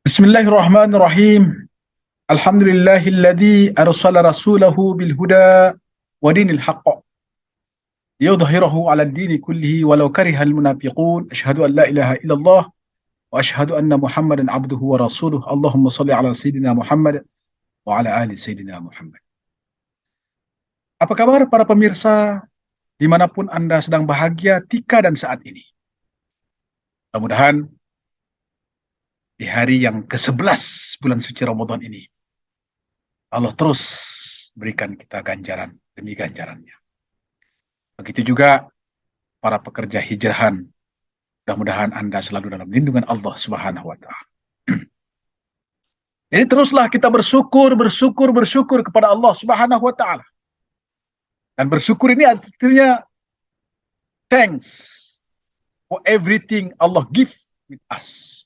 Bismillahirrahmanirrahim. Alhamdulillahilladzi arsala rasulahu bil huda wa dinil haqq liyudhhirahu 'ala ad-dini kullihi walau karihal munafiqun. Asyhadu an la ilaha illallah wa asyhadu anna Muhammadan 'abduhu wa rasuluh. Allahumma shalli 'ala sayidina Muhammad wa 'ala ali sayidina Muhammad. Apa kabar para pemirsa dimanapun Anda sedang bahagia tika dan saat ini? Mudah-mudahan di hari yang ke-11 bulan suci Ramadan ini Allah terus berikan kita ganjaran demi ganjarannya. Begitu juga para pekerja hijrahan, mudah-mudahan Anda selalu dalam lindungan Allah Subhanahu wa Ta'ala. Jadi teruslah kita bersyukur kepada Allah Subhanahu wa Ta'ala. Dan bersyukur ini artinya thanks for everything Allah give with us.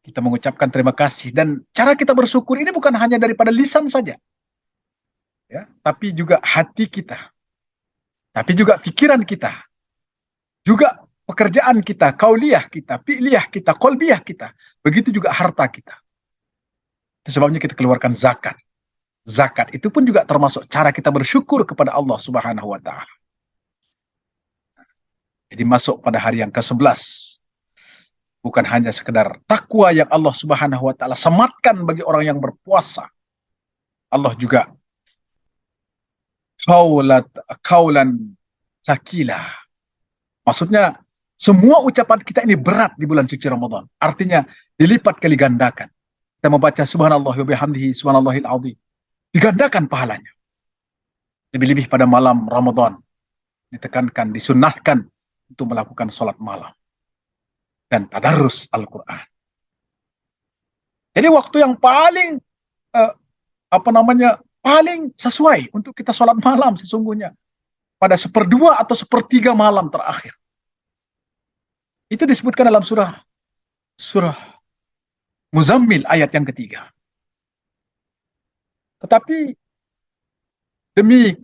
Kita mengucapkan terima kasih, dan cara kita bersyukur ini bukan hanya daripada lisan saja, ya, tapi juga hati kita, tapi juga pikiran kita, juga pekerjaan kita, kauliyah kita, fi'liyah kita, qalbiyah kita, begitu juga harta kita. Itu sebabnya kita keluarkan zakat. Zakat itu pun juga termasuk cara kita bersyukur kepada Allah Subhanahu wa Ta'ala. Jadi masuk pada hari yang ke-11. Bukan hanya sekedar takwa yang Allah Subhanahu wa Ta'ala sematkan bagi orang yang berpuasa. Allah juga kaulan sakila. Maksudnya semua ucapan kita ini berat di bulan suci Ramadan. Artinya dilipat kali gandakan. Kita membaca subhanallah wa bihamdihi subhanallahil azim, digandakan pahalanya. Lebih-lebih pada malam Ramadan ditekankan, disunnahkan untuk melakukan sholat malam dan tadarus Al-Quran. Jadi waktu yang paling paling sesuai untuk kita sholat malam sesungguhnya pada 1/2 atau 1/3 malam terakhir. Itu disebutkan dalam surah Muzammil ayat yang ketiga. Tetapi demi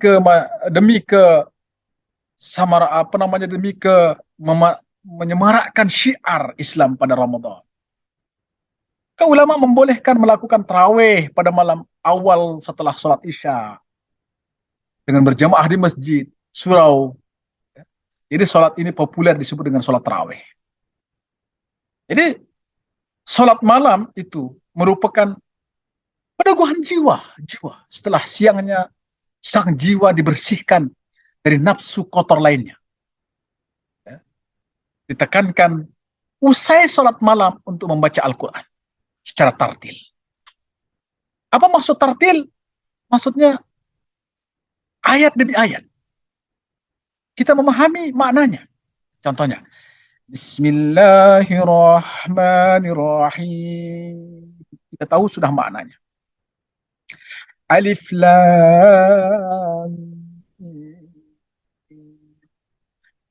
menyemarakkan syiar Islam pada Ramadan, ulama membolehkan melakukan tarawih pada malam awal setelah sholat Isya dengan berjamaah di masjid, surau. Jadi sholat ini populer disebut dengan sholat tarawih. Jadi sholat malam itu merupakan peneguhan jiwa setelah siangnya sang jiwa dibersihkan dari nafsu kotor lainnya. Ditekankan usai sholat malam untuk membaca Al-Quran secara tartil. Apa maksud tartil? Maksudnya ayat demi ayat. Kita memahami maknanya. Contohnya, Bismillahirrahmanirrahim. Kita tahu sudah maknanya. Alif Lam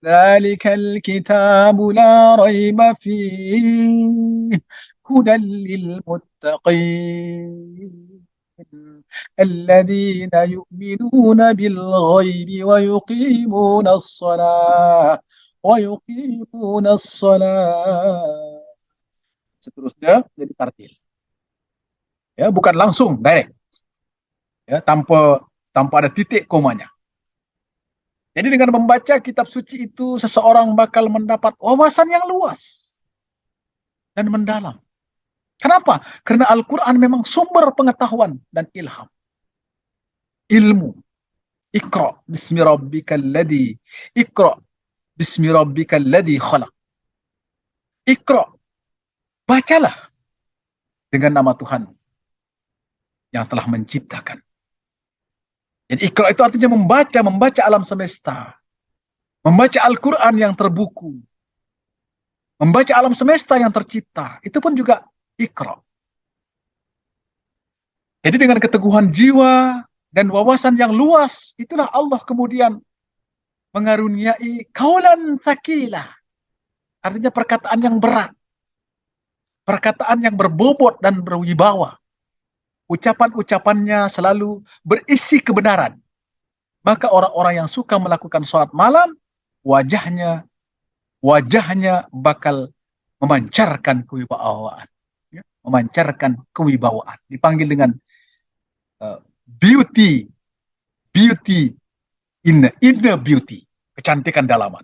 ذلك الكتاب لا ريب فيه هدى للمتقين الذين يؤمنون بالغيب ويقيمون الصلاة. Seterusnya jadi tartil. Ya, bukan langsung direct. Ya, tanpa ada titik komanya. Jadi dengan membaca kitab suci itu, seseorang bakal mendapat wawasan yang luas dan mendalam. Kenapa? Karena Al-Quran memang sumber pengetahuan dan ilham. Ilmu. Iqra bismi rabbikal ladzi khalaq. Iqra. Bacalah dengan nama Tuhan yang telah menciptakan. Jadi Iqra itu artinya membaca alam semesta. Membaca Al-Quran yang terbuku. Membaca alam semesta yang tercipta. Itu pun juga Iqra. Jadi dengan keteguhan jiwa dan wawasan yang luas, itulah Allah kemudian mengaruniai kaulan sakila. Artinya perkataan yang berat. Perkataan yang berbobot dan berwibawa. Ucapan-ucapannya selalu berisi kebenaran. Maka orang-orang yang suka melakukan sholat malam, wajahnya bakal memancarkan kewibawaan. memancarkan kewibawaan. Dipanggil dengan beauty, beauty inner beauty, kecantikan dalaman.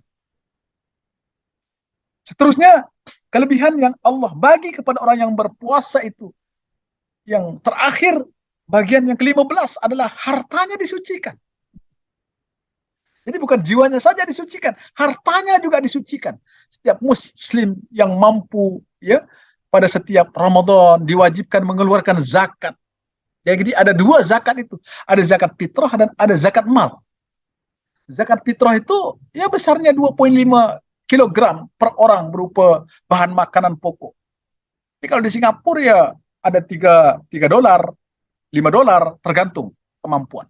Seterusnya, kelebihan yang Allah bagi kepada orang yang berpuasa itu, yang terakhir, bagian yang ke-15 adalah hartanya disucikan. Jadi bukan jiwanya saja disucikan, hartanya juga disucikan. Setiap muslim yang mampu ya pada setiap Ramadan diwajibkan mengeluarkan zakat. Jadi ada dua zakat itu, ada zakat fitrah dan ada zakat mal. Zakat fitrah itu ya besarnya 2,5 kilogram per orang berupa bahan makanan pokok. Tapi kalau di Singapura ya ada 3 dolar, 5 dolar tergantung kemampuan.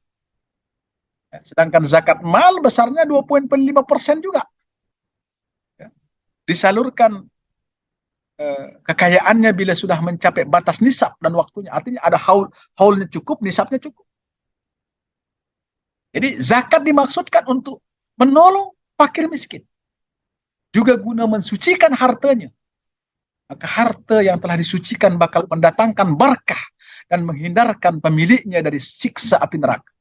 Sedangkan zakat mal besarnya 2,5% juga. Ya. Disalurkan kekayaannya bila sudah mencapai batas nisab dan waktunya. Artinya ada haulnya cukup, nisabnya cukup. Jadi zakat dimaksudkan untuk menolong fakir miskin. Juga guna mensucikan hartanya. Maka harta yang telah disucikan bakal mendatangkan berkah dan menghindarkan pemiliknya dari siksa api neraka.